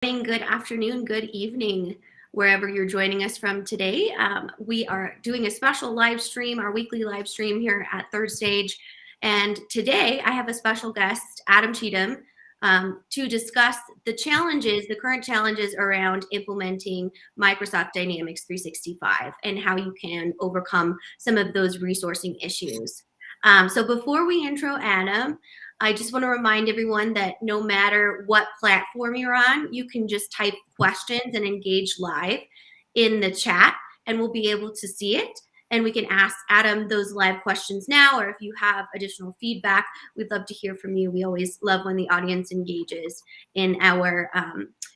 Good afternoon, good evening, wherever you're joining us from today. We are doing a special live stream, our weekly live stream here at Third Stage. And today I have a special guest, Adam Cheatham, to discuss the current challenges around implementing Microsoft Dynamics 365 and how you can overcome some of those resourcing issues. So before we intro Adam, I just want to remind everyone that no matter what platform you're on, you can just type questions and engage live in the chat, and we'll be able to see it. And we can ask Adam those live questions now, or if you have additional feedback, we'd love to hear from you. We always love when the audience engages in our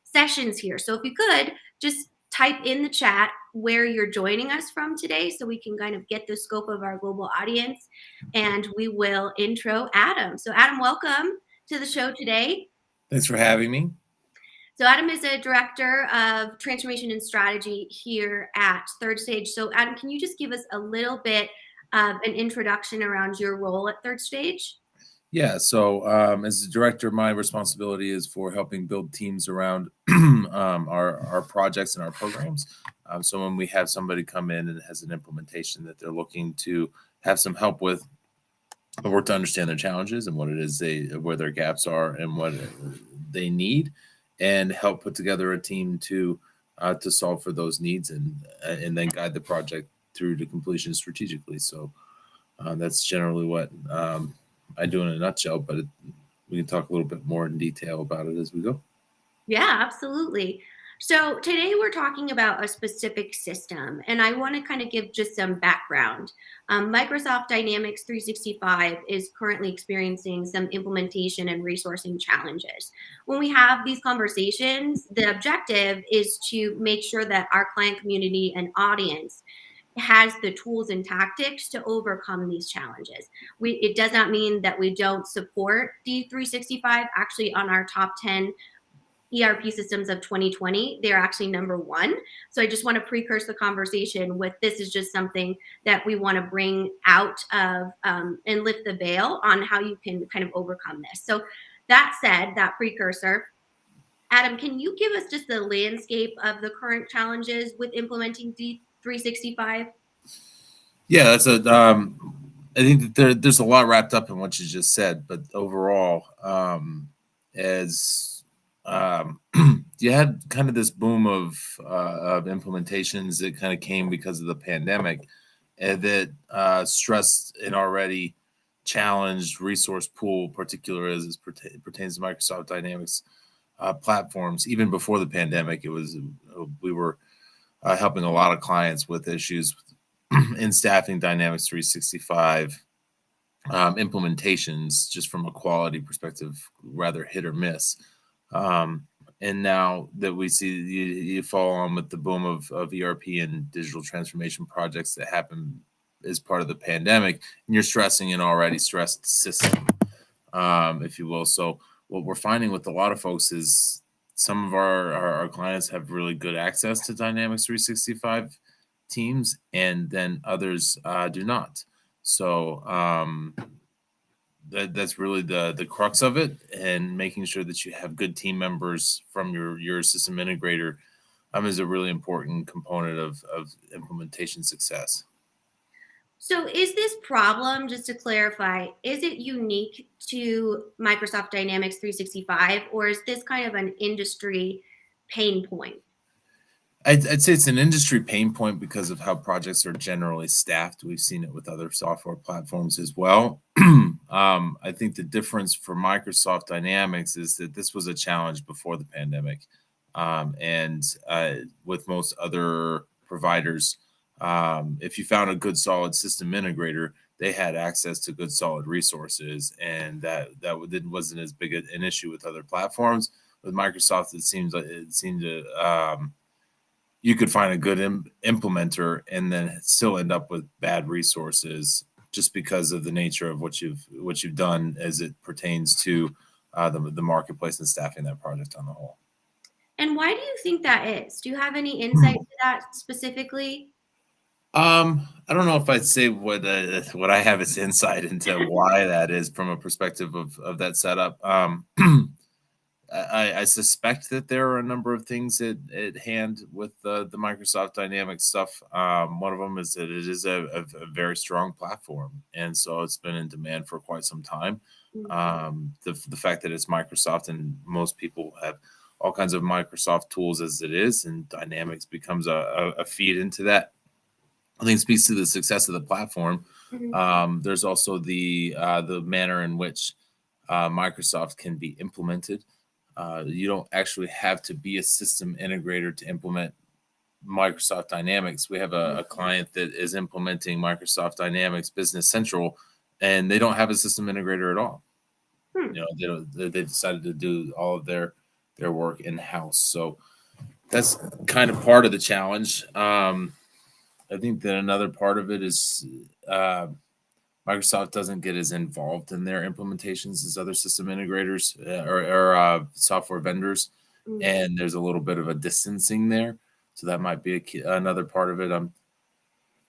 sessions here. So if you could just type in the chat where you're joining us from today so we can kind of get the scope of our global audience, and we will intro Adam. So Adam, welcome to the show today. Thanks for having me. So Adam is a director of transformation and strategy here at Third Stage. So Adam, can you just give us a little bit of an introduction around your role at Third Stage? Yeah, so as a director, my responsibility is for helping build teams around our projects and our programs. So when we have somebody come in and has an implementation that they're looking to have some help with, I work to understand their challenges and what it is where their gaps are and what they need, and help put together a team to solve for those needs and then guide the project through to completion strategically. So that's generally what I do in a nutshell, but we can talk a little bit more in detail about it as we go. Yeah, absolutely. So today we're talking about a specific system, and I want to kind of give just some background. Microsoft Dynamics 365 is currently experiencing some implementation and resourcing challenges. When we have these conversations, the objective is to make sure that our client community and audience has the tools and tactics to overcome these challenges. It does not mean that we don't support D365. Actually, on our top 10 ERP systems of 2020, they're actually number one. So I just want to precursor the conversation with this is just something that we want to bring out of and lift the veil on how you can kind of overcome this. So that said, that precursor, Adam, can you give us just the landscape of the current challenges with implementing D365? Yeah, that's I think that there's a lot wrapped up in what you just said, but overall, as you had kind of this boom of implementations that kind of came because of the pandemic, and that stressed an already challenged resource pool, particularly as it pertains to Microsoft Dynamics platforms. Even before the pandemic, we were helping a lot of clients with issues in staffing Dynamics 365 implementations, just from a quality perspective, rather hit or miss. And now that we see you follow on with the boom of ERP and digital transformation projects that happen as part of the pandemic, and you're stressing an already stressed system, if you will. So what we're finding with a lot of folks is some of our clients have really good access to Dynamics 365 teams, and then others do not. So that's really the crux of it, and making sure that you have good team members from your system integrator is a really important component of implementation success. So is this problem, just to clarify, is it unique to Microsoft Dynamics 365, or is this kind of an industry pain point? I'd say it's an industry pain point because of how projects are generally staffed. We've seen it with other software platforms as well. I think the difference for Microsoft Dynamics is that this was a challenge before the pandemic. And with most other providers, if you found a good solid system integrator, they had access to good solid resources, and that wasn't as big an issue with other platforms. With Microsoft, it seemed to you could find a good implementer and then still end up with bad resources, just because of the nature of what you've done as it pertains to the marketplace and staffing that project on the whole. And why do you think that is? Do you have any insight to that specifically? I don't know if I'd say what I have as insight into why that is from a perspective of that setup. I suspect that there are a number of things at hand with the Microsoft Dynamics stuff. One of them is that it is a very strong platform, and so it's been in demand for quite some time. Mhm. The fact that it's Microsoft and most people have all kinds of Microsoft tools as it is, and Dynamics becomes a feed into that, I think speaks to the success of the platform. Mhm. There's also the manner in which Microsoft can be implemented. You don't actually have to be a system integrator to implement Microsoft Dynamics. We have a client that is implementing Microsoft Dynamics Business Central, and they don't have a system integrator at all. Hmm. You know, they don't, they decided to do all of their work in house. So that's kind of part of the challenge. I think that another part of it is Microsoft doesn't get as involved in their implementations as other system integrators or software vendors, Mhm. and there's a little bit of a distancing there. So that might be another part of it.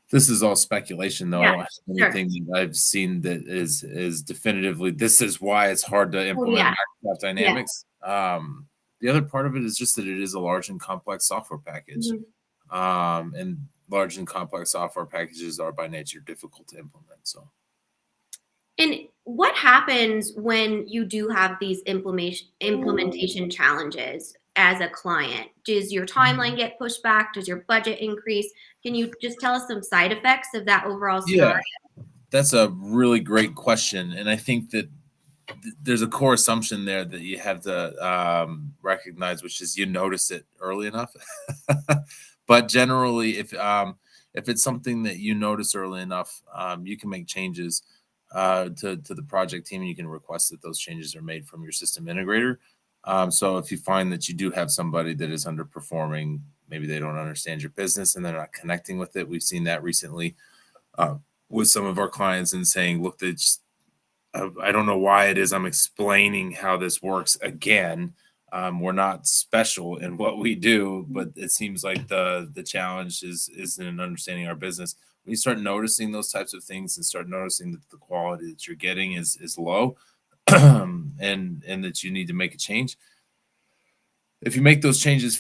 This is all speculation, though. I Yeah, don't have sure. anything that I've seen that is definitively this is why it's hard to Oh, implement yeah. Microsoft Yeah. Dynamics. The other part of it is just that it is a large and complex software package, Mhm. and large and complex software packages are by nature difficult to implement. So. And what happens when you do have these implementation challenges as a client? Does your timeline get pushed back? Does your budget increase? Can you just tell us some side effects of that overall scenario? Yeah, that's a really great question, and I think that there's a core assumption there that you have to recognize, which is you notice it early enough. But generally, if it's something that you notice early enough, you can make changes to the project team, and you can request that those changes are made from your system integrator. So if you find that you do have somebody that is underperforming, maybe they don't understand your business and they're not connecting with it. We've seen that recently uh, with some of our clients and saying, look, they just I don't know why it is I'm explaining how this works again. We're not special in what we do, but it seems like the challenge is in understanding our business. When you start noticing those types of things and start noticing that the quality that you're getting is low, and that you need to make a change, if you make those changes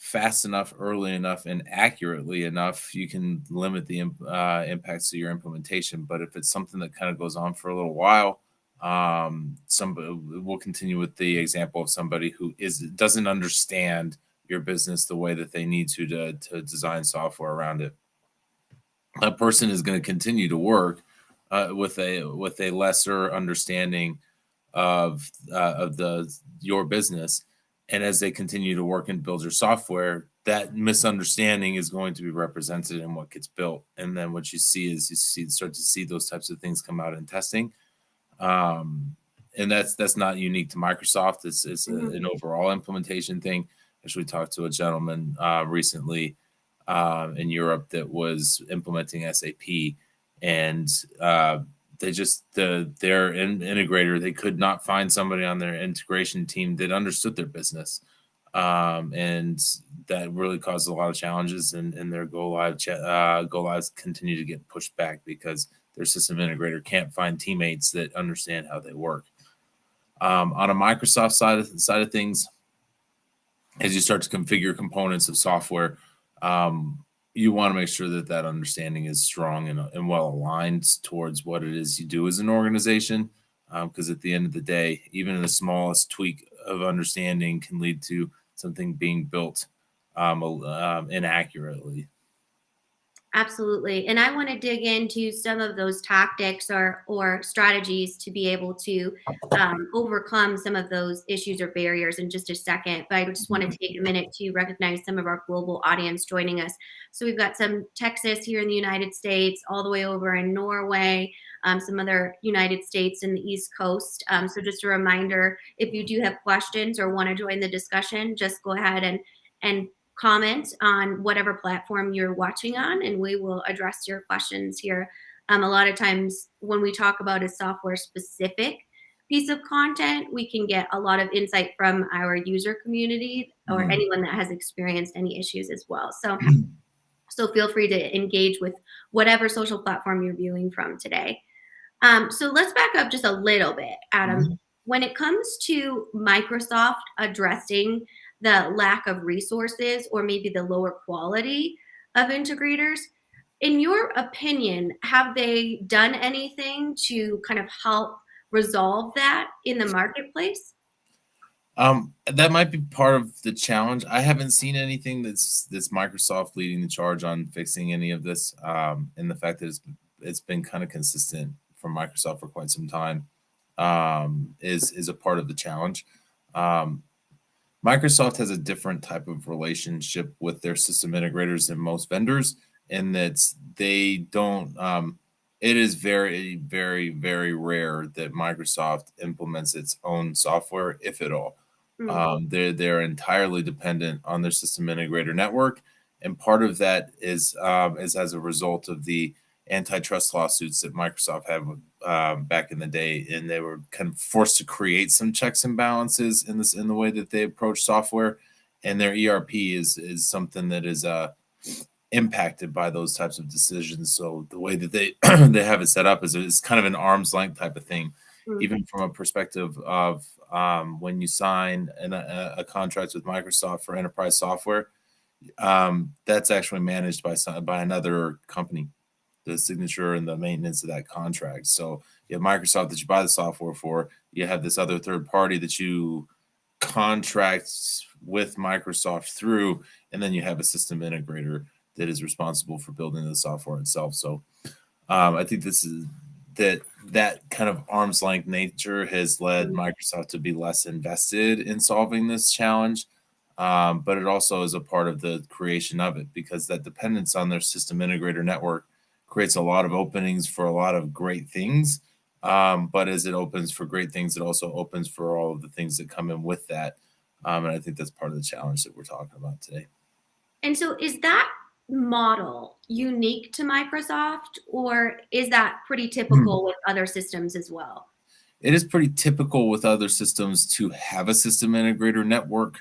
fast enough, early enough, and accurately enough, you can limit the impacts to your implementation. But if it's something that kind of goes on for a little while, somebody we'll continue with the example of somebody who doesn't understand your business the way that they need to design software around it. That person is going to continue to work with a lesser understanding of the your business, and as they continue to work and build your software, that misunderstanding is going to be represented in what gets built, and then what you see is start to see those types of things come out in testing. And that's not unique to Microsoft. It's Mhm. an overall implementation thing. Actually talked to a gentleman recently in Europe that was implementing SAP, and they just their integrator, they could not find somebody on their integration team that understood their business, and that really caused a lot of challenges. And their go lives continue to get pushed back because their system integrator can't find teammates that understand how they work. On a Microsoft side of things, as you start to configure components of software, you want to make sure that that understanding is strong and well aligned towards what it is you do as an organization. Because at the end of the day, even the smallest tweak of understanding can lead to something being built inaccurately. Absolutely. And I want to dig into some of those tactics or strategies to be able to overcome some of those issues or barriers in just a second. But I just want to take a minute to recognize some of our global audience joining us. So we've got some Texas here in the United States, all the way over in Norway, some other United States in the East Coast. So just a reminder, if you do have questions or want to join the discussion, just go ahead and comment on whatever platform you're watching on, and we will address your questions here. A lot of times, when we talk about a software specific piece of content, we can get a lot of insight from our user community or Mhm. anyone that has experienced any issues as well. So feel free to engage with whatever social platform you're viewing from today. So let's back up just a little bit, Adam. Mhm. when it comes to Microsoft addressing the lack of resources or maybe the lower quality of integrators, in your opinion, have they done anything to kind of help resolve that in the marketplace? That might be part of the challenge. I haven't seen anything that's Microsoft leading the charge on fixing any of this, and the fact that it's been kind of consistent from Microsoft for quite some time is a part of the challenge. Um, Microsoft has a different type of relationship with their system integrators than most vendors, in that they don't. It is very, very, very rare that Microsoft implements its own software, if at all. Mm, They're entirely dependent on their system integrator network, and part of that is as a result of the antitrust lawsuits that Microsoft had back in the day, and they were kind of forced to create some checks and balances in the way that they approach software, and their ERP is something that is impacted by those types of decisions. So the way that they they have it set up is kind of an arm's length type of thing, mm, even from a perspective of when you sign a contract with Microsoft for enterprise software, that's actually managed by another company, the signature and the maintenance of that contract. So you have Microsoft that you buy the software for, you have this other third party that you contract with Microsoft through, and then you have a system integrator that is responsible for building the software itself. So I think this is that kind of arm's length nature has led mm. Microsoft to be less invested in solving this challenge. But it also is a part of the creation of it, because that dependence on their system integrator network creates a lot of openings for a lot of great things. But as it opens for great things, it also opens for all of the things that come in with that. And I think that's part of the challenge that we're talking about today. And so is that model unique to Microsoft, or is that pretty typical with other systems as well? It is pretty typical with other systems to have a system integrator network.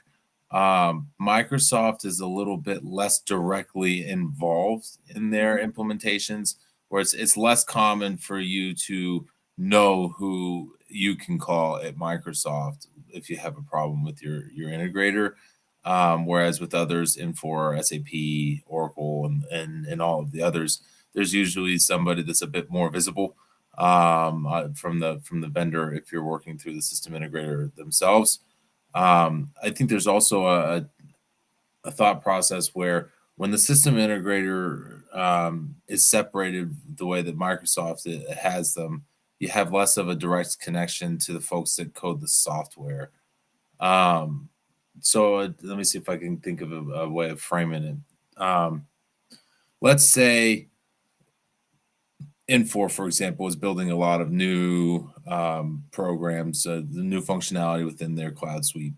Microsoft is a little bit less directly involved in their implementations, where it's less common for you to know who you can call at Microsoft if you have a problem with your integrator. Whereas with others, Infor, SAP, Oracle, and all of the others, there's usually somebody that's a bit more visible from the vendor if you're working through the system integrator themselves. I think there's also a thought process where when the system integrator is separated the way that Microsoft has them, you have less of a direct connection to the folks that code the software. So let me see if I can think of a way of framing it. Let's say Infor, for example, is building a lot of new programs, the new functionality within their cloud suite,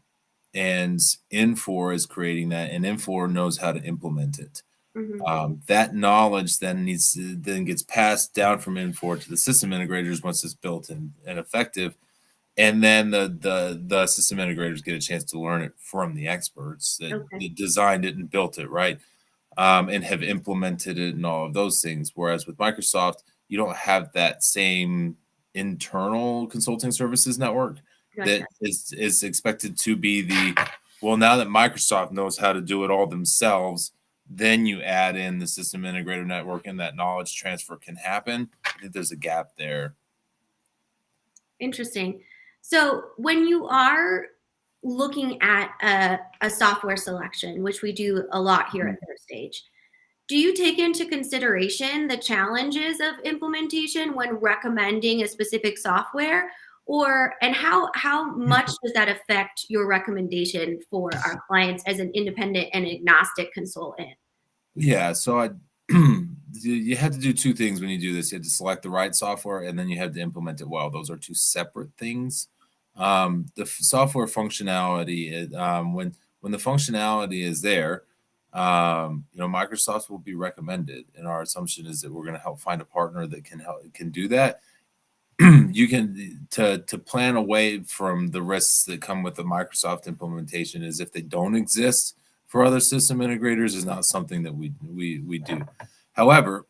and Infor is creating that, and Infor knows how to implement it. Mhm. That knowledge then gets passed down from Infor to the system integrators once it's built and effective, and then the system integrators get a chance to learn it from the experts Okay. that designed it and built it, right? And have implemented it and all of those things. Whereas with Microsoft, you don't have that same internal consulting services network that Gotcha. is expected to be well, now that Microsoft knows how to do it all themselves, then you add in the system integrator network and that knowledge transfer can happen. I think there's a gap there. Interesting. So when you are looking at a software selection, which we do a lot here at Third Stage, do you take into consideration the challenges of implementation when recommending a specific software? Or and how much does that affect your recommendation for our clients as an independent and agnostic consultant? Yeah, so you have to do two things when you do this. You have to select the right software, and then you have to implement it well. Those are two separate things. The software functionality, when the functionality is there, Microsoft will be recommended, and our assumption is that we're going to help find a partner that can do that. You can to plan away from the risks that come with the Microsoft implementation, is if they don't exist for other system integrators, is not something that we do. However,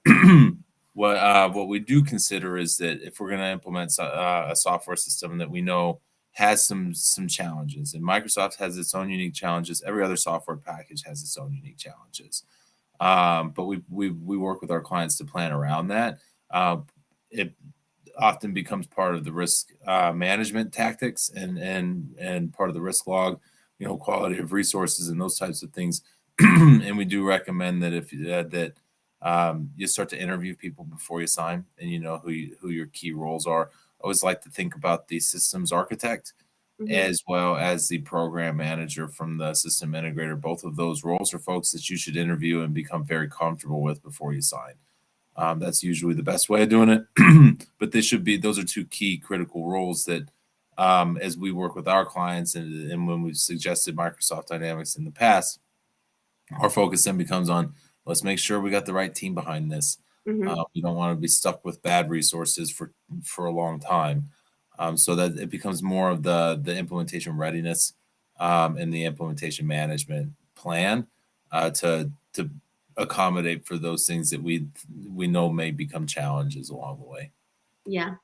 what we do consider is that if we're going to implement a software system that we know has some challenges, and Microsoft has its own unique challenges. Every other software package has its own unique challenges. But we work with our clients to plan around that. It often becomes part of the risk management tactics and part of the risk log, quality of resources and those types of things. And we do recommend that if you start to interview people before you sign, and who your key roles are. I always like to think about the systems architect as well as the program manager from the system integrator. Both of those roles are folks that you should interview and become very comfortable with before you sign. That's usually the best way of doing it. But those are two key critical roles that, as we work with our clients and when we've suggested Microsoft Dynamics in the past, our focus then becomes on, let's make sure we got the right team behind this. We don't want to be stuck with bad resources for a long time. So that it becomes more of the implementation readiness and the implementation management plan to accommodate for those things that we know may become challenges along the way. Yeah,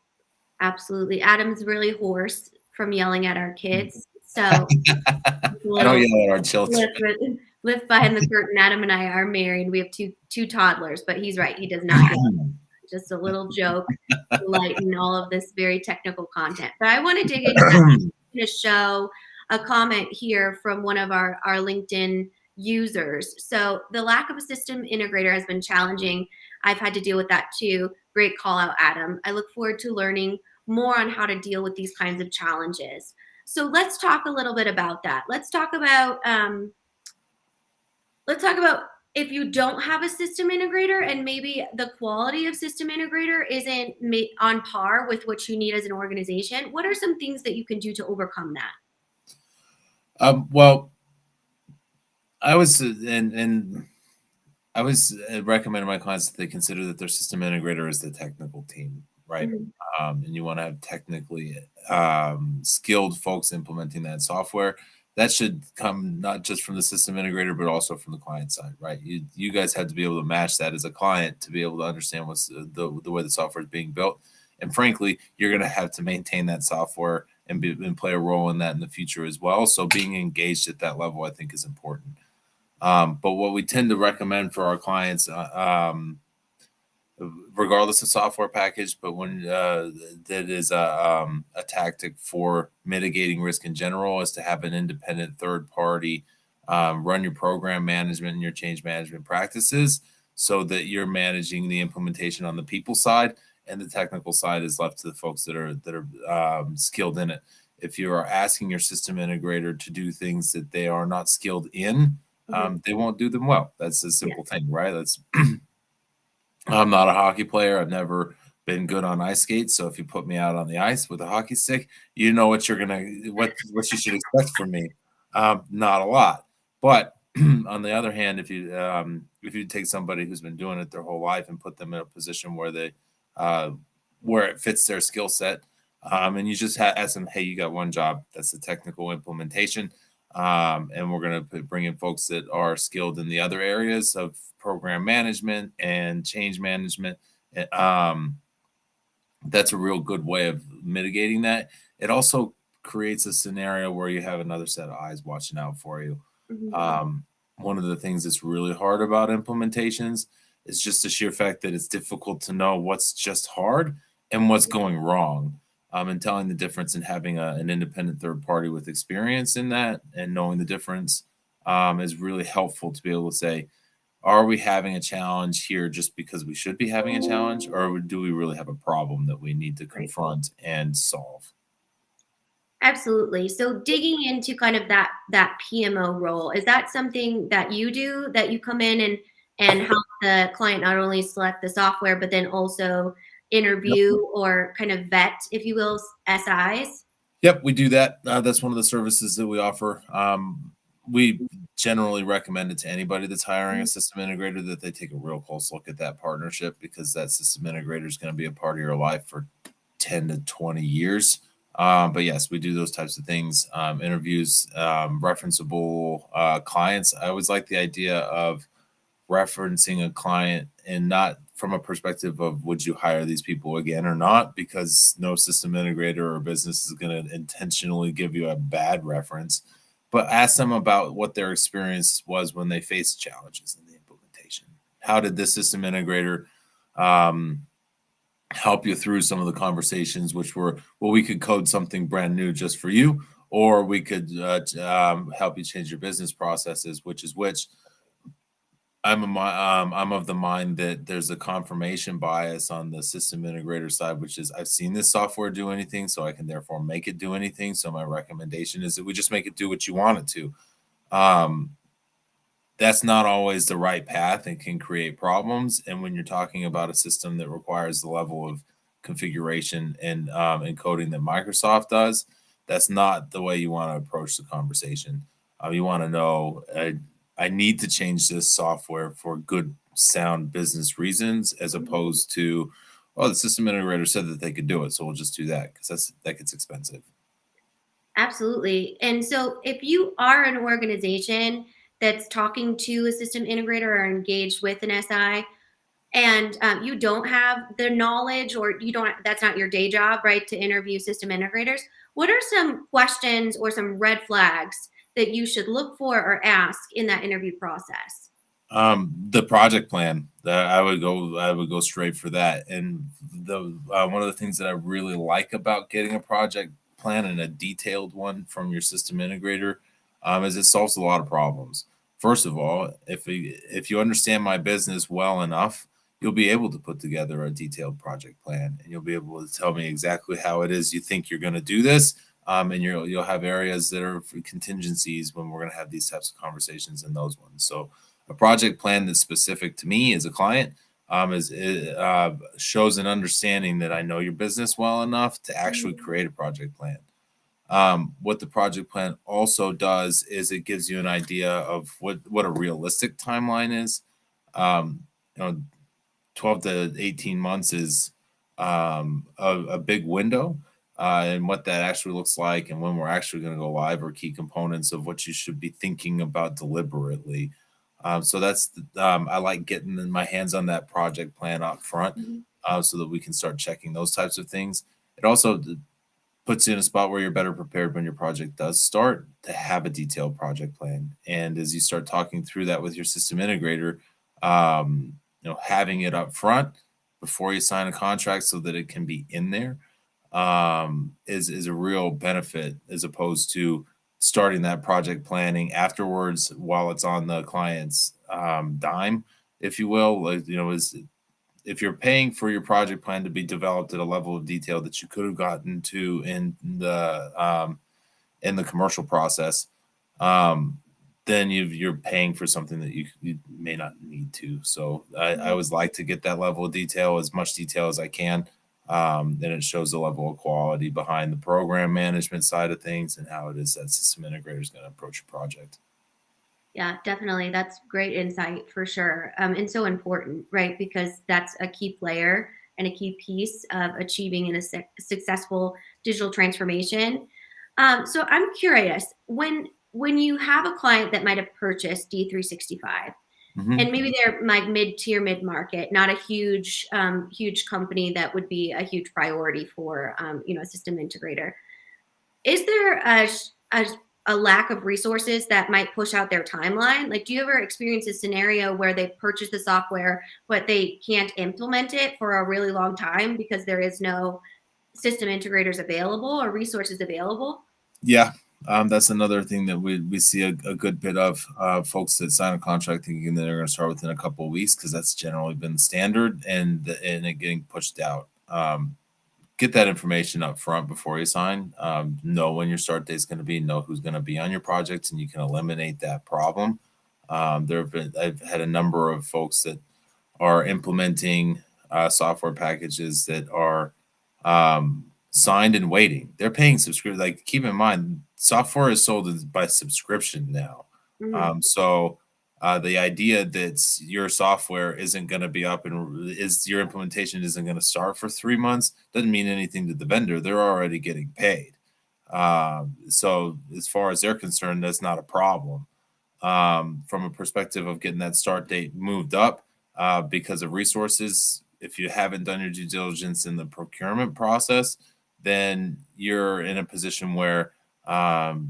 absolutely. Adam's really hoarse from yelling at our kids. So I don't yell at our children. Lift behind the curtain. Adam and I are married. We have two toddlers, but he's right. He does not yell. Just a little joke to lighten all of this very technical content. But I want to dig into to show a comment here from one of our LinkedIn users. So the lack of a system integrator has been challenging. I've had to deal with that too. Great call out, Adam. I look forward to learning more on how to deal with these kinds of challenges. So let's talk a little bit about that. Let's talk about if you don't have a system integrator and maybe the quality of system integrator isn't on par with what you need as an organization. What are some things that you can do to overcome that? Well, I was recommending my clients that they consider that their system integrator is the technical team, right? And you want to have technically skilled folks implementing that software. That should come not just from the system integrator, but also from the client side, right? You guys have to be able to match that as a client to be able to understand what's the way the software is being built. And frankly, you're going to have to maintain that software and play a role in that in the future as well. So being engaged at that level, I think, is important. But what we tend to recommend for our clients, regardless of software package, but when that is a tactic for mitigating risk in general, is to have an independent third party run your program management and your change management practices, so that you're managing the implementation on the people side, and the technical side is left to the folks that are skilled in it. If you are asking your system integrator to do things that they are not skilled in, they won't do them well. That's a simple thing, right? That's I'm not a hockey player. I've never been good on ice skates. So if you put me out on the ice with a hockey stick, you know what what you should expect from me. Not a lot. But on the other hand, if you take somebody who's been doing it their whole life and put them in a position where where it fits their skill set, and you just ask them, hey, you got one job. That's the technical implementation. And we're going to bring in folks that are skilled in the other areas of program management and change management. That's a real good way of mitigating that. It also creates a scenario where you have another set of eyes watching out for you. One of the things that's really hard about implementations is just the sheer fact that it's difficult to know what's just hard and what's going wrong. And telling the difference and having an independent third party with experience in that and knowing the difference is really helpful to be able to say, are we having a challenge here just because we should be having a challenge, or do we really have a problem that we need to confront and solve? Absolutely. So digging into kind of that PMO role, is that something that you do, that you come in and help the client not only select the software, but then also interview or kind of vet, if you will, SIs? Yep, we do that. That's one of the services that we offer. We generally recommend it to anybody that's hiring a system integrator that they take a real close look at that partnership, because that system integrator is going to be a part of your life for 10 to 20 years. But yes, we do those types of things, interviews, referenceable clients. I always like the idea of referencing a client and not from a perspective of would you hire these people again or not, because no system integrator or business is going to intentionally give you a bad reference, but ask them about what their experience was when they faced challenges in the implementation. How did this system integrator help you through some of the conversations, which were, well, we could code something brand new just for you, or we could help you change your business processes, which is which. I'm of the mind that there's a confirmation bias on the system integrator side, which is I've seen this software do anything, so I can therefore make it do anything. So my recommendation is that we just make it do what you want it to. That's not always the right path and can create problems. And when you're talking about a system that requires the level of configuration and encoding that Microsoft does, that's not the way you want to approach the conversation. You want to know, I need to change this software for good, sound business reasons, as opposed to, oh, the system integrator said that they could do it, so we'll just do that, because that gets expensive. Absolutely. And so if you are an organization that's talking to a system integrator or engaged with an SI, and you don't have the knowledge, or you don't, that's not your day job, right, to interview system integrators, what are some questions or some red flags that you should look for or ask in that interview process? The project plan, that I would go straight for that. And the one of the things that I really like about getting a project plan, and a detailed one from your system integrator, is it solves a lot of problems. First of all, if you understand my business well enough, you'll be able to put together a detailed project plan, and you'll be able to tell me exactly how it is you think you're going to do this. And you'll have areas that are for contingencies when we're going to have these types of conversations in those ones. So a project plan that's specific to me as a client shows an understanding that I know your business well enough to actually create a project plan. What the project plan also does is it gives you an idea of what a realistic timeline is. You know, 12 to 18 months is a big window, and what that actually looks like and when we're actually going to go live are key components of what you should be thinking about deliberately. So that's I like getting my hands on that project plan up front, so that we can start checking those types of things. It also puts you in a spot where you're better prepared when your project does start to have a detailed project plan. And as you start talking through that with your system integrator, having it up front before you sign a contract so that it can be in there, is a real benefit, as opposed to starting that project planning afterwards while it's on the client's dime, if you will. Like, if you're paying for your project plan to be developed at a level of detail that you could have gotten to in the commercial process, then you're paying for something that you may not need to. So I always like to get that level of detail, as much detail as I can. Then it shows the level of quality behind the program management side of things and how it is that system integrator is going to approach a project. Yeah, definitely. That's great insight for sure. And so important, right? Because that's a key player and a key piece of achieving a successful digital transformation. So I'm curious, when you have a client that might have purchased D365, and maybe they're like mid-tier, mid-market, not a huge company that would be a huge priority for a system integrator. Is there a lack of resources that might push out their timeline? Like, do you ever experience a scenario where they purchase the software, but they can't implement it for a really long time because there is no system integrators available or resources available? Yeah, that's another thing that we see a good bit of folks that sign a contract thinking that they're going to start within a couple of weeks, because that's generally been the standard, and it getting pushed out. Get that information up front before you sign. Know when your start date is going to be, know who's going to be on your project, and you can eliminate that problem. I've had a number of folks that are implementing software packages that are signed and waiting. They're paying subscription. Like, keep in mind, software is sold by subscription now. So the idea that your software isn't going to be up and your implementation isn't going to start for 3 months doesn't mean anything to the vendor. They're already getting paid. So as far as they're concerned, that's not a problem. From a perspective of getting that start date moved up, because of resources. If you haven't done your due diligence in the procurement process, then you're in a position where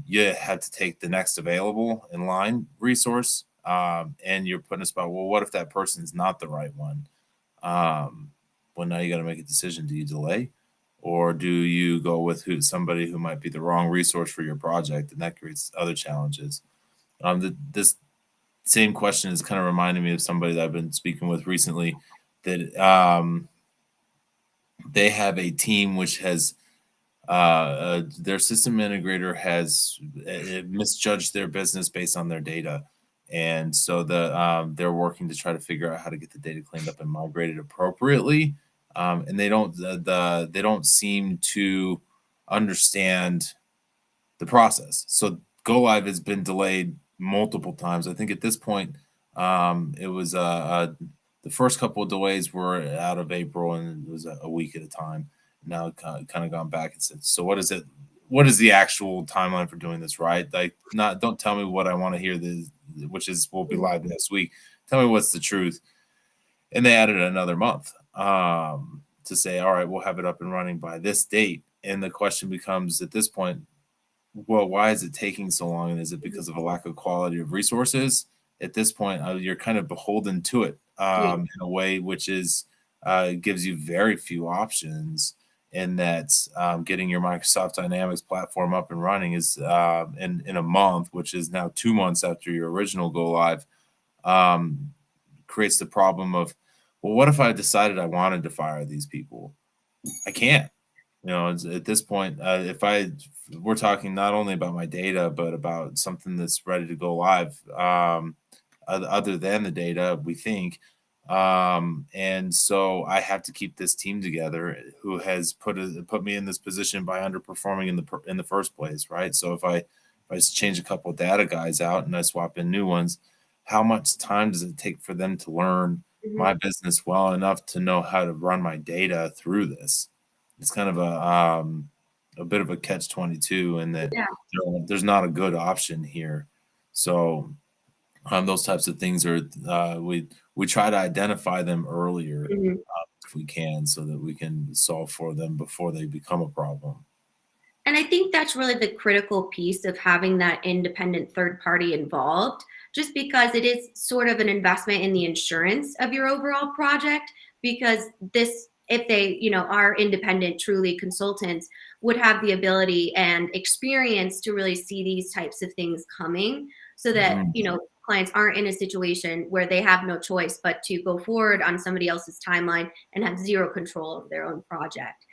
you have to take the next available in line resource, and you're put in a spot. Well, what if that person's not the right one? Well, now you got to make a decision. Do you delay, or do you go with somebody who might be the wrong resource for your project, and that creates other challenges. This same question is kind of reminding me of somebody that I've been speaking with recently, that they have a team which has their system integrator has misjudged their business based on their data, and so they're working to try to figure out how to get the data cleaned up and migrated appropriately. And they don't seem to understand the process. So go live has been delayed multiple times. I think at this point, it was the first couple of delays were out of April, and it was a week at a time. Now kind of gone back and said, so what is it? What is the actual timeline for doing this right? Like, don't tell me what I want to hear, which is we'll be live next week. Tell me what's the truth. And they added another month to say, all right, we'll have it up and running by this date. And the question becomes at this point, well, why is it taking so long? And is it because of a lack of quality of resources? At this point, you're kind of beholden to it in a way which is gives you very few options. And that getting your Microsoft Dynamics platform up and running is in a month, which is now 2 months after your original go live, creates the problem of, well, what if I decided I wanted to fire these people? I can't. At this point, we're talking not only about my data, but about something that's ready to go live, other than the data, we think. And so I have to keep this team together, who has put me in this position by underperforming in the first place, right? So if I change a couple of data guys out and I swap in new ones, how much time does it take for them to learn my business well enough to know how to run my data through this? It's kind of a bit of a catch-22, in that there's not a good option here. So those types of things are we try to identify them earlier if we can, so that we can solve for them before they become a problem. And I think that's really the critical piece of having that independent third party involved, just because it is sort of an investment in the insurance of your overall project. Because if they, are independent, truly consultants, would have the ability and experience to really see these types of things coming, so that, clients aren't in a situation where they have no choice but to go forward on somebody else's timeline and have zero control of their own project.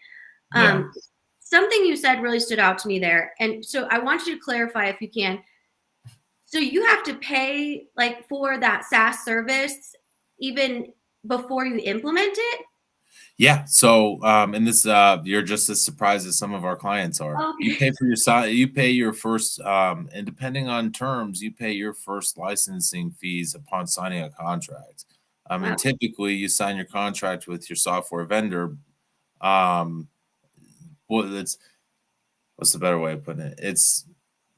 Something you said really stood out to me there. And so I want you to clarify, if you can. So you have to pay for that SaaS service even before you implement it? Yeah. So, and this, you're just as surprised as some of our clients are. Okay. You pay for you pay your first, and depending on terms, you pay your first licensing fees upon signing a contract. And typically you sign your contract with your software vendor. Well, what's the better way of putting it? It's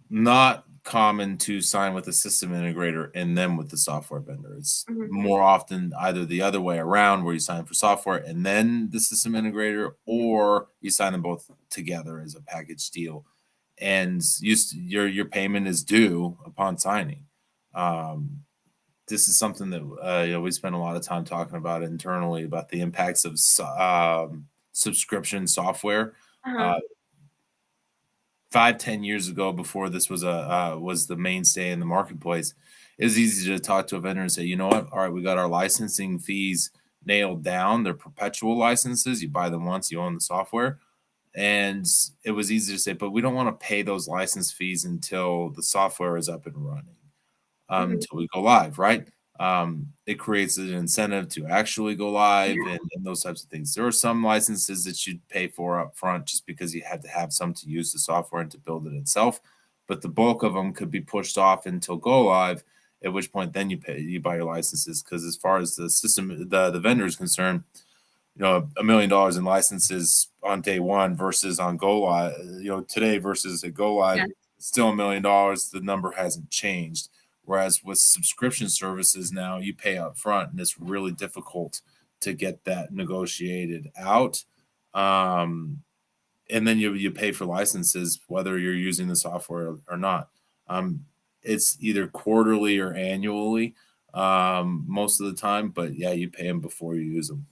not common to sign with a system integrator and then with the software vendor. It's more often either the other way around, where you sign for software and then the system integrator, or you sign them both together as a package deal, and your payment is due upon signing. This is something that we spend a lot of time talking about internally, about the impacts of subscription software. 5-10 years ago, before this was the mainstay in the marketplace, it was easy to talk to a vendor and say, you know what, all right, we got our licensing fees nailed down. They're perpetual licenses. You buy them once, you own the software. And it was easy to say, but we don't want to pay those license fees until the software is up and running, until we go live, right? It creates an incentive to actually go live, and those types of things. There are some licenses that you'd pay for up front just because you had to have some to use the software and to build it itself. But the bulk of them could be pushed off until go live, at which point then you buy your licenses. Because as far as the system, the vendor is concerned, $1 million in licenses on day one versus on go live, today versus at go live, still $1 million. The number hasn't changed. Whereas with subscription services now, you pay up front, and it's really difficult to get that negotiated out. And then you pay for licenses whether you're using the software or not. It's either quarterly or annually most of the time, but yeah, you pay them before you use them.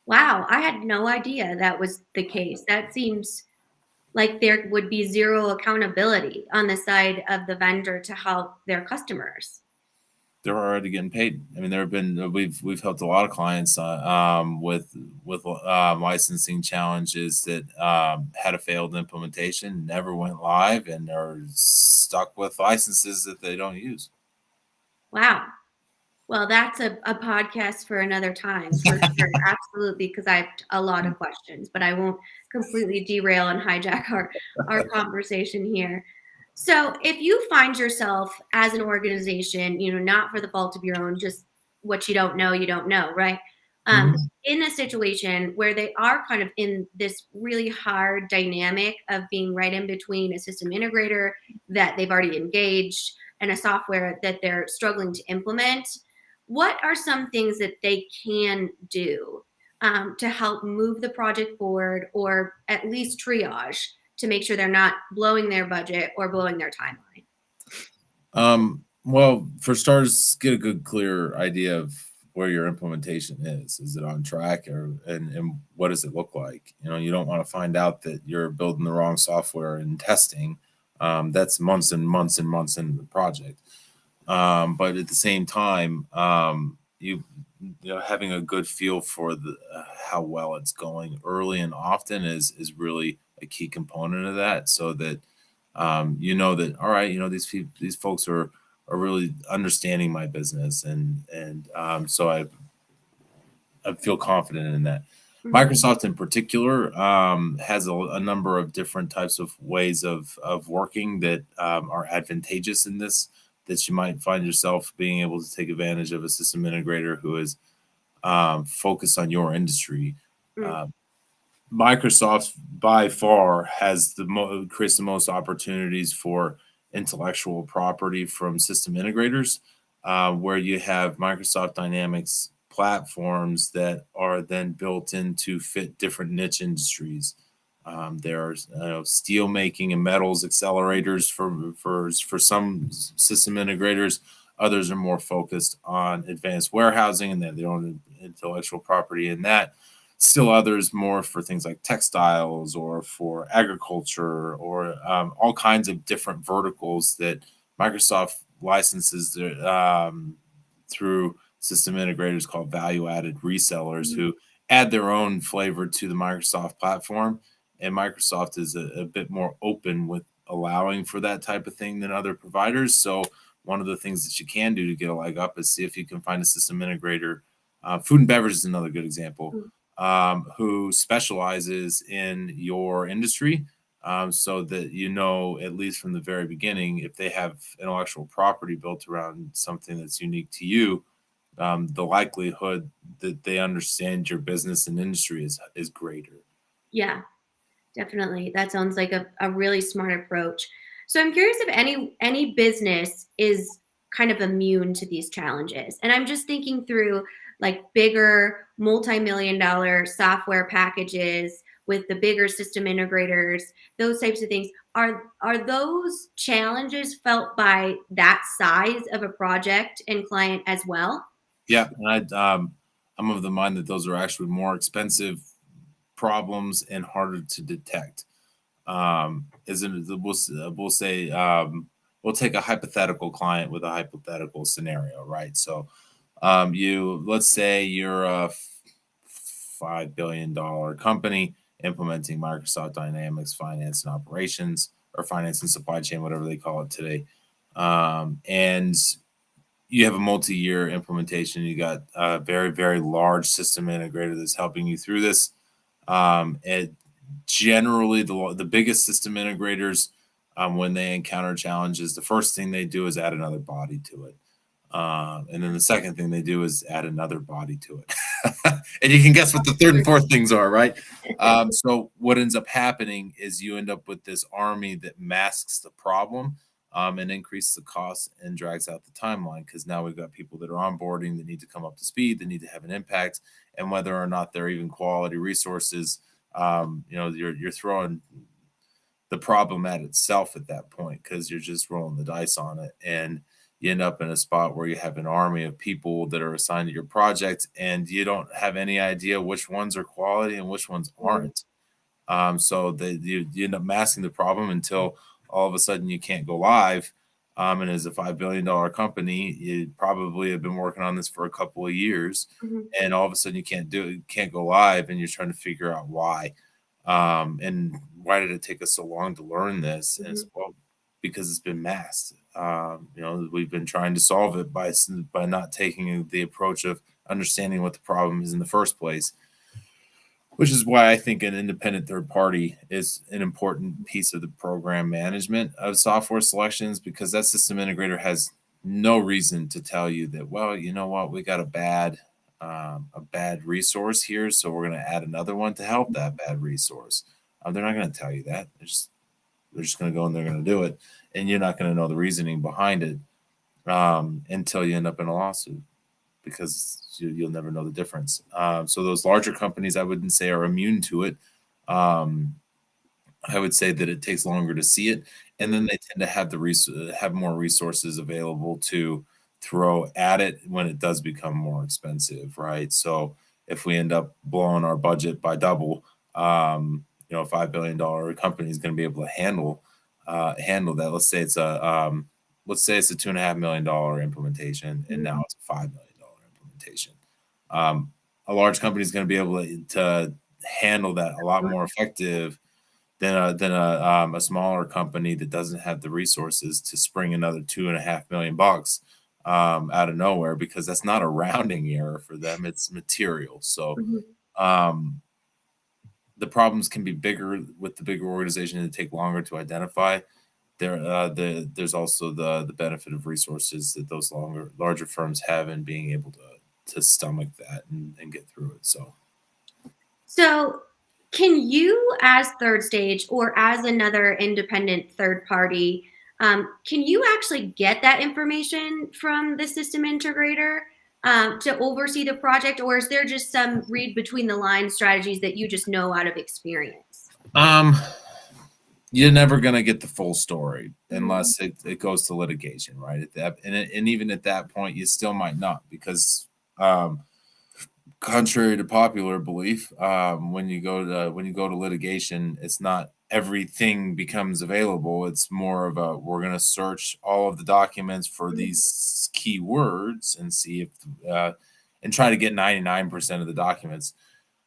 Wow, I had no idea that was the case. That seems like there would be zero accountability on the side of the vendor to help their customers. They're already getting paid. I mean, there have been we've helped a lot of clients with licensing challenges that had a failed implementation, never went live, and are stuck with licenses that they don't use. Wow. Well, that's a podcast for another time, for sure. Absolutely, because I have a lot of questions, but I won't completely derail and hijack our conversation here. So, if you find yourself as an organization, not for the fault of your own, just what you don't know, right? Mhm. In a situation where they are kind of in this really hard dynamic of being right in between a system integrator that they've already engaged and a software that they're struggling to implement, what are some things that they can do to help move the project forward, or at least triage to make sure they're not blowing their budget or blowing their timeline? Well, for starters, get a good, clear idea of where your implementation is. Is it on track, and what does it look like? You don't want to find out that you're building the wrong software and testing. That's months and months and months into the project. But at the same time, having a good feel for the how well it's going early and often is really a key component of that, so that that all right, these folks are really understanding my business, and so I feel confident in that. Mhm. Microsoft in particular has a number of different types of ways of working that are advantageous in this, that you might find yourself being able to take advantage of a system integrator who is focused on your industry. Mm. Uh, Microsoft by far has creates the most opportunities for intellectual property from system integrators, where you have Microsoft Dynamics platforms that are then built in to fit different niche industries. There's steel making and metals accelerators for some system integrators. Others are more focused on advanced warehousing, and they have their own intellectual property in that. Still others more for things like textiles or for agriculture, or all kinds of different verticals that Microsoft licenses through system integrators called value-added resellers, Mhm. who add their own flavor to the Microsoft platform. And Microsoft is a bit more open with allowing for that type of thing than other providers. So one of the things that you can do to get a leg up is see if you can find a system integrator. Food and beverage is another good example, Mm. who specializes in your industry, so that at least from the very beginning, if they have intellectual property built around something that's unique to you, the likelihood that they understand your business and industry is greater. Yeah, definitely. That sounds like a really smart approach. So I'm curious if any business is kind of immune to these challenges. And I'm just thinking through like bigger multi-million dollar software packages with the bigger system integrators, those types of things. Are those challenges felt by that size of a project and client as well? Yeah, and I'm of the mind that those are actually more expensive problems and harder to detect. Isn't we'll say we'll take a hypothetical client with a hypothetical scenario, right? So you let's say you're a $5 billion company implementing Microsoft Dynamics Finance and Operations, or Finance and Supply Chain, whatever they call it today, and you have a multi-year implementation. You got a very, very large system integrator that's helping you through this. And generally, the biggest system integrators, when they encounter challenges, the first thing they do is add another body to it. And then the second thing they do is add another body to it. And you can guess what the third and fourth things are, right? So what ends up happening is you end up with this army that masks the problem. and increases the cost and drags out the timeline, because now we've got people that are onboarding that need to come up to speed, that need to have an impact, and whether or not they're even quality resources, you're throwing the problem at itself at that point, because you're just rolling the dice on it, and you end up in a spot where you have an army of people that are assigned to your project, and you don't have any idea which ones are quality and which ones aren't. So you end up masking the problem until all of a sudden you can't go live. And as a $5 billion company, you probably have been working on this for a couple of years, and all of a sudden you can't go live, and you're trying to figure out why. And why did it take us so long to learn this? And it's, well, because it's been masked. We've been trying to solve it by not taking the approach of understanding what the problem is in the first place, which is why I think an independent third party is an important piece of the program management of software selections, because that system integrator has no reason to tell you that, well, you know what, we got a bad resource here, so we're going to add another one to help that bad resource. They're not going to tell you that. They're just going to go and they're going to do it, and you're not going to know the reasoning behind it until you end up in a lawsuit, because you'll never know the difference. So those larger companies, I wouldn't say are immune to it. I would say that it takes longer to see it, and then they tend to have more resources available to throw at it when it does become more expensive, right? So if we end up blowing our budget by double, a $5 billion company is going to be able to handle that. Let's say it's a $2.5 million implementation, and now it's a $5 million implementation. A large company is going to be able to handle that a lot more effective than a smaller company that doesn't have the resources to spring another $2.5 million out of nowhere, because that's not a rounding error for them, it's material. So the problems can be bigger with the bigger organization and take longer to identify. There's also the benefit of resources that those larger firms have in being able to stomach that and get through it. So can you, as Third Stage or as another independent third party, can you actually get that information from the system integrator to oversee the project, or is there just some read between the lines strategies that you just know out of experience? You're never going to get the full story unless it goes to litigation, right? And even at that point, you still might not, because contrary to popular belief, when you go to litigation, it's not everything becomes available. It's more of we're going to search all of the documents for these keywords and see if and try to get 99% of the documents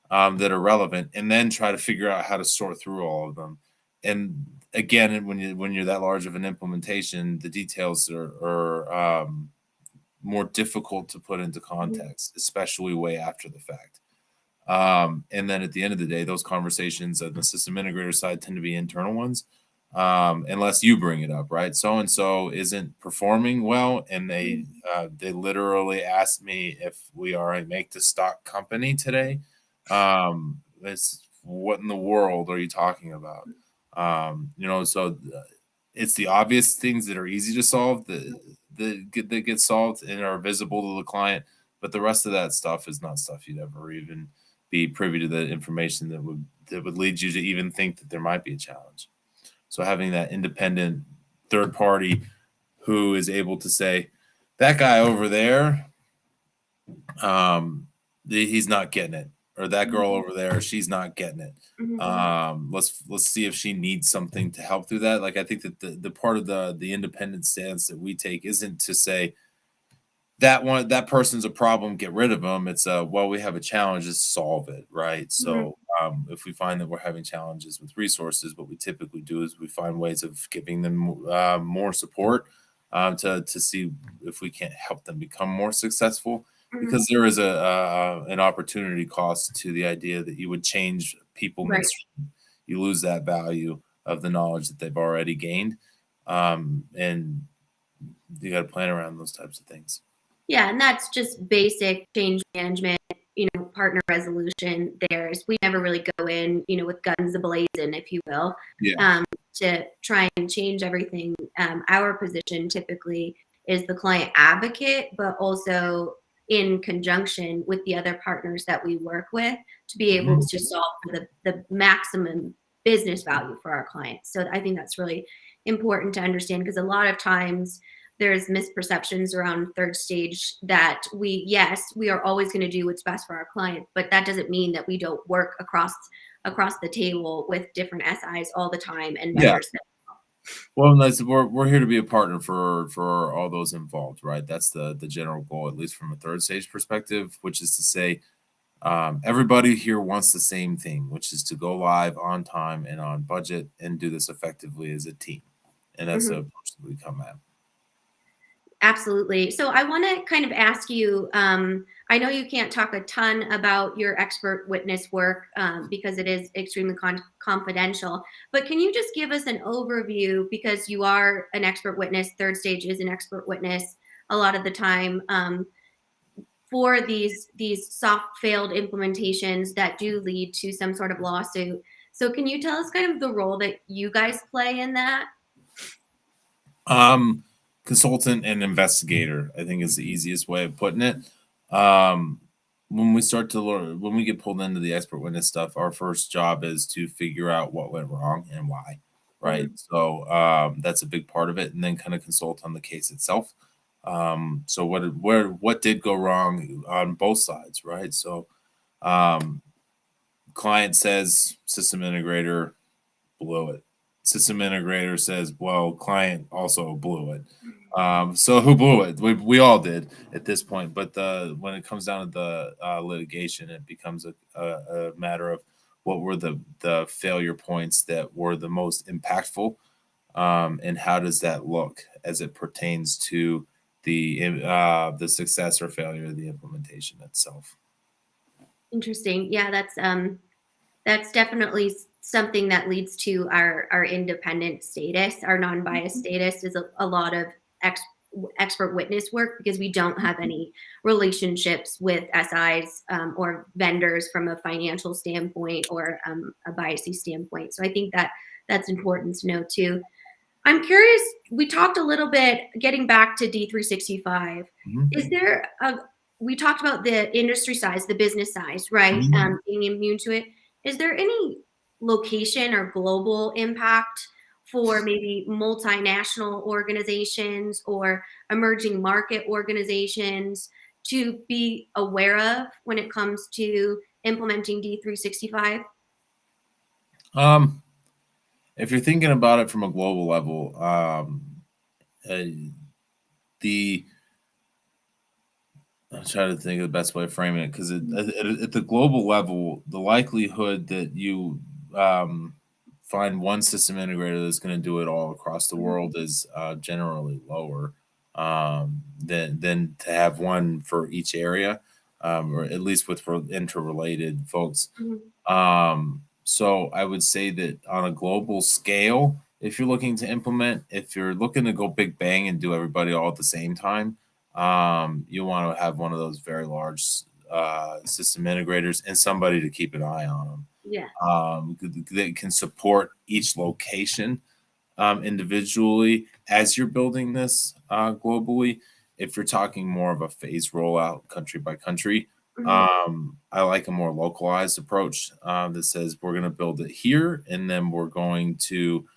that are relevant, and then try to figure out how to sort through all of them. And again, when you're that large of an implementation, the details are more difficult to put into context, especially way after the fact. And then at the end of the day, those conversations on the system integrator side tend to be internal ones, unless you bring it up, right? So and so isn't performing well, and they literally asked me if we are a make to stock company today. It's, what in the world are you talking about? So it's the obvious things that are easy to solve that get solved and are visible to the client, but the rest of that stuff is not stuff you'd ever even be privy to, the information that would lead you to even think that there might be a challenge. So having that independent third party who is able to say, that guy over there, he's not getting it, or that girl over there, she's not getting it. Let's see if she needs something to help through that. Like, I think that the part of the independent stance that we take isn't to say that person's a problem, get rid of them. It's well, we have a challenge, just solve it, right? So if we find that we're having challenges with resources, what we typically do is we find ways of giving them more support to see if we can't help them become more successful. Because there is an opportunity cost to the idea that you would change people midstream. You lose that value of the knowledge that they've already gained, and you got to plan around those types of things. Yeah, and that's just basic change management, partner resolution. We never really go in, with guns a-blazing, if you will. Yeah. to try and change everything. Our position typically is the client advocate, but also in conjunction with the other partners that we work with to be able Mhm. to solve for the maximum business value for our clients. So I think that's really important to understand, because a lot of times there's misperceptions around third stage that yes, we are always going to do what's best for our client, but that doesn't mean that we don't work across the table with different SIs all the time and Yeah. vendors. Well, we're here to be a partner for all those involved, right? That's the general goal, at least from a third stage perspective, which is to say, everybody here wants the same thing, which is to go live on time and on budget and do this effectively as a team. And that's the Mhm. approach that we come at. Absolutely. So I want to kind of ask you, I know you can't talk a ton about your expert witness work because it is extremely confidential, but can you just give us an overview, because you are an expert witness, third stage is an expert witness a lot of the time, for these soft failed implementations that do lead to some sort of lawsuit. So can you tell us kind of the role that you guys play in that? Um, Consultant and investigator, I think, is the easiest way of putting it. Um, when we start to learn, when we get pulled into the expert witness stuff, our first job is to figure out what went wrong and why, right? Mhm. So that's a big part of it, and then kind of consult on the case itself. So what did go wrong on both sides, right? So um, client says system integrator blew it. System integrator says, well, client also blew it. So who blew it? We all did at this point. But when it comes down to the litigation, it becomes a matter of what were the failure points that were the most impactful, and how does that look as it pertains to the success or failure of the implementation itself. Interesting. Yeah, that's definitely something that leads to our independent status. Our non-biased status is a lot of ex, expert witness work, because we don't have any relationships with SIs or vendors from a financial standpoint or a biasy standpoint. So I think that that's important to know too. I'm curious, we talked a little bit, getting back to D365. Is Mhm. there a, we talked about the industry size, the business size, right? Mhm. Being immune to it. Is there any location or global impact for maybe multinational organizations or emerging market organizations to be aware of when it comes to implementing D365? Um, if you're thinking about it from a global level, uh, the I'm trying to think of the best way of framing it, because at the global level, the likelihood that you find one system integrator that's going to do it all across the Mhm, world is generally lower, than to have one for each area, or at least with interrelated folks. mhm, So I would say that on a global scale, if you're looking to implement, if you're looking to go big bang and do everybody all at the same time, you want to have one of those very large system integrators and somebody to keep an eye on them, yeah. that can support each location individually as you're building this globally. If you're talking more of a phase rollout country by country, Mhm, I like a more localized approach that says we're going to build it here and then we're going to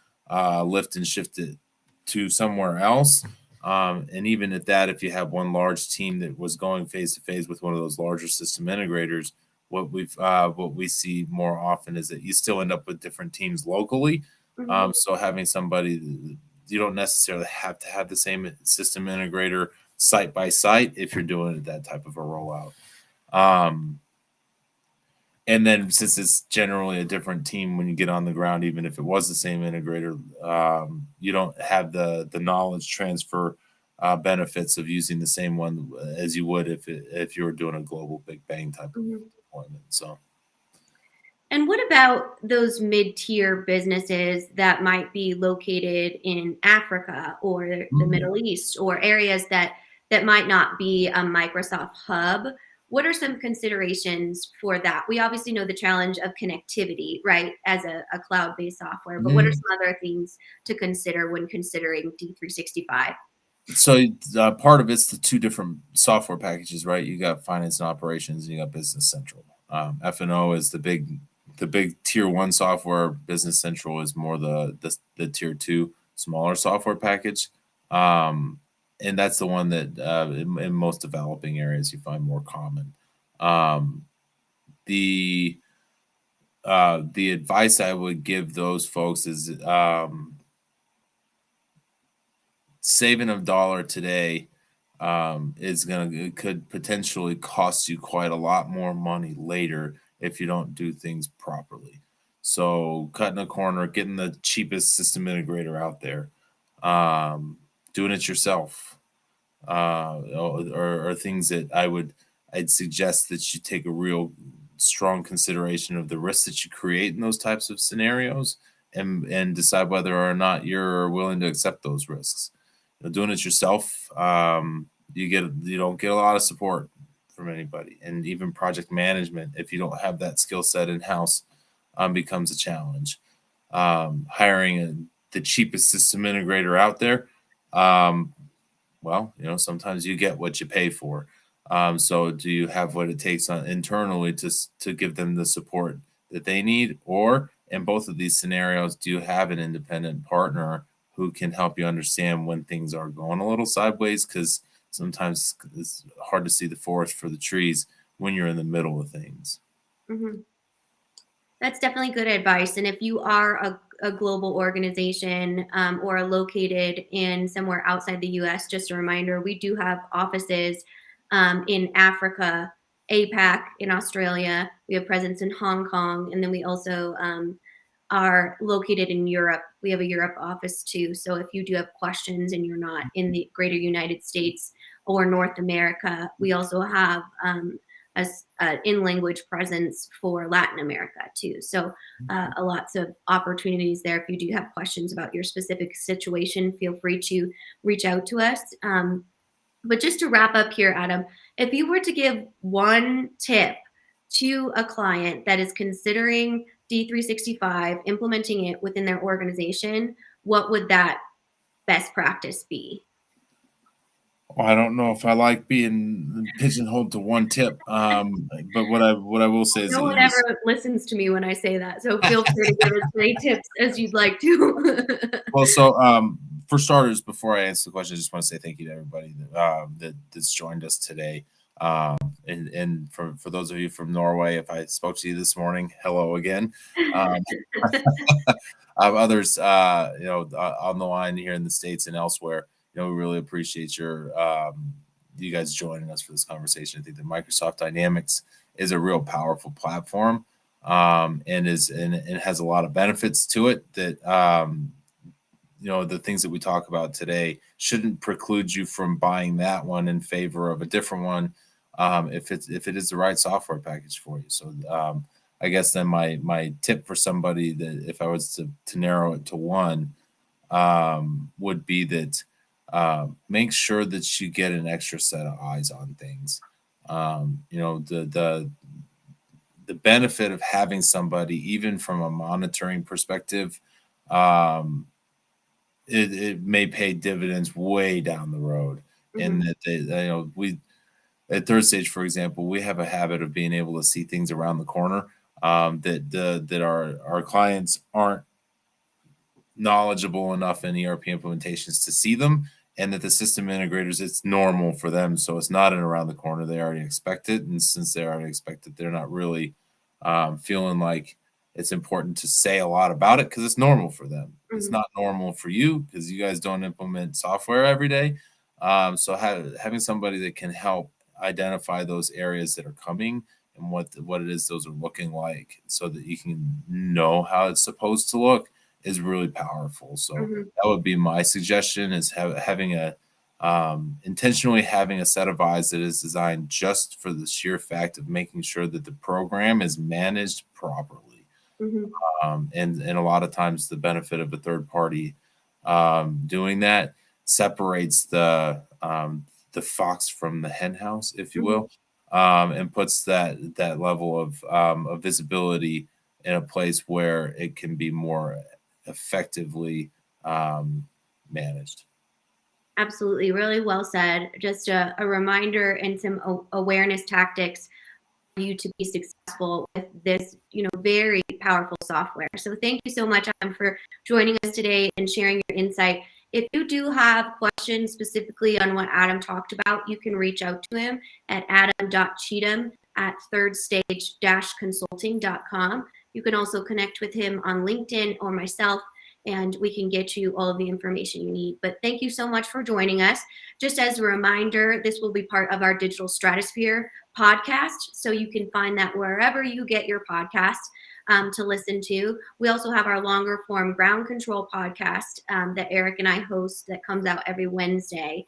lift and shift it to somewhere else. And even at that, if you have one large team that was going phase to phase with one of those larger system integrators, what we see more often is that you still end up with different teams locally. mhm. So having somebody, you don't necessarily have to have the same system integrator site by site if you're doing that type of a rollout. Um, and then since it's generally a different team when you get on the ground, even if it was the same integrator, you don't have the knowledge transfer benefits of using the same one as you would if you were doing a global big bang type of Mhm. deployment. So. And what about those mid-tier businesses that might be located in Africa or the Mhm. Middle East, or areas that might not be a Microsoft hub? what are some considerations for that? We obviously know the challenge of connectivity, right, as a cloud-based software, but what are some other things to consider when considering D365? So part of it's the two different software packages, right? You got finance and operations, and you got Business Central. F&O is the big tier one software. Business Central is more the tier two smaller software package, and that's the one that in most developing areas you find more common. Um, the the advice I would give those folks is saving a dollar today it could potentially cost you quite a lot more money later if you don't do things properly. So cutting a corner, getting the cheapest system integrator out there, doing it yourself, or things that I'd suggest that you take a real strong consideration of the risks that you create in those types of scenarios, and decide whether or not you're willing to accept those risks. Doing it yourself, you don't get a lot of support from anybody, and even project management, if you don't have that skill set in house, becomes a challenge. Hiring the cheapest system integrator out there, well, sometimes you get what you pay for. So do you have what it takes internally to give them the support that they need? Or in both of these scenarios, do you have an independent partner who can help you understand when things are going a little sideways? Because sometimes it's hard to see the forest for the trees when you're in the middle of things. Mm-hmm. That's definitely good advice. And if you are a global organization or located in somewhere outside the US, just a reminder, we do have offices in Africa, APAC, in Australia. We have presence in Hong Kong. And then we also are located in Europe. We have a Europe office too. So if you do have questions and you're not in the greater United States or North America, we also have in language presence for Latin America too. So lots of opportunities there. If you do have questions about your specific situation, feel free to reach out to us. But just to wrap up here, Adam, if you were to give one tip to a client that is considering D365, implementing it within their organization, what would that best practice be? Well, I don't know if I like being pigeonholed to one tip, but what I will say is No that one ever listens to me when I say that, so feel free to give as many tips as you'd like to. well, so for starters, before I answer the question, I just want to say thank you to everybody that's joined us today. And for those of you from Norway, if I spoke to you this morning, hello again. Others, on the line here in the States and elsewhere, we really appreciate you guys joining us for this conversation. I think that Microsoft Dynamics is a real powerful platform, and it has a lot of benefits to it that the things that we talk about today shouldn't preclude you from buying that one in favor of a different one, if it is the right software package for you. So I guess then my tip for somebody, that if I was to narrow it to one, would be that make sure that you get an extra set of eyes on things. The benefit of having somebody, even from a monitoring perspective, it may pay dividends way down the road. And that we at Third Stage, for example, we have a habit of being able to see things around the corner, that our clients aren't knowledgeable enough in ERP implementations to see them, and that the system integrators, it's normal for them. So it's not an around the corner. They already expect it. And since they already expect it, they're not really feeling like it's important to say a lot about it, because it's normal for them. It's not normal for you because you guys don't implement software every day. So having somebody that can help identify those areas that are coming and what it is those are looking like, so that you can know how it's supposed to look, is really powerful. So that would be my suggestion, is intentionally having a set of eyes that is designed just for the sheer fact of making sure that the program is managed properly. And a lot of times the benefit of a third party doing that separates the fox from the hen house, if you will. and puts that level of visibility in a place where it can be more effectively managed. Absolutely. Really well said. Just a reminder and some awareness tactics for you to be successful with this, very powerful software. So thank you so much, Adam, for joining us today and sharing your insight. If you do have questions specifically on what Adam talked about, you can reach out to him at adam.cheatham@thirdstage-consulting.com. You can also connect with him on LinkedIn or myself, and we can get you all of the information you need. But thank you so much for joining us. Just as a reminder, this will be part of our Digital Stratosphere podcast, so you can find that wherever you get your podcasts to listen to. We also have our longer form Ground Control podcast that Eric and I host that comes out every Wednesday.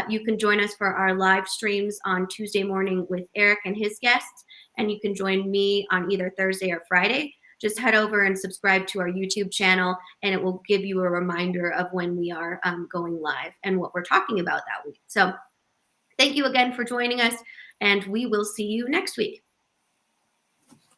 You can join us for our live streams on Tuesday morning with Eric and his guests, and you can join me on either Thursday or Friday. Just head over and subscribe to our YouTube channel, and it will give you a reminder of when we are going live and what we're talking about that week. So thank you again for joining us, and we will see you next week.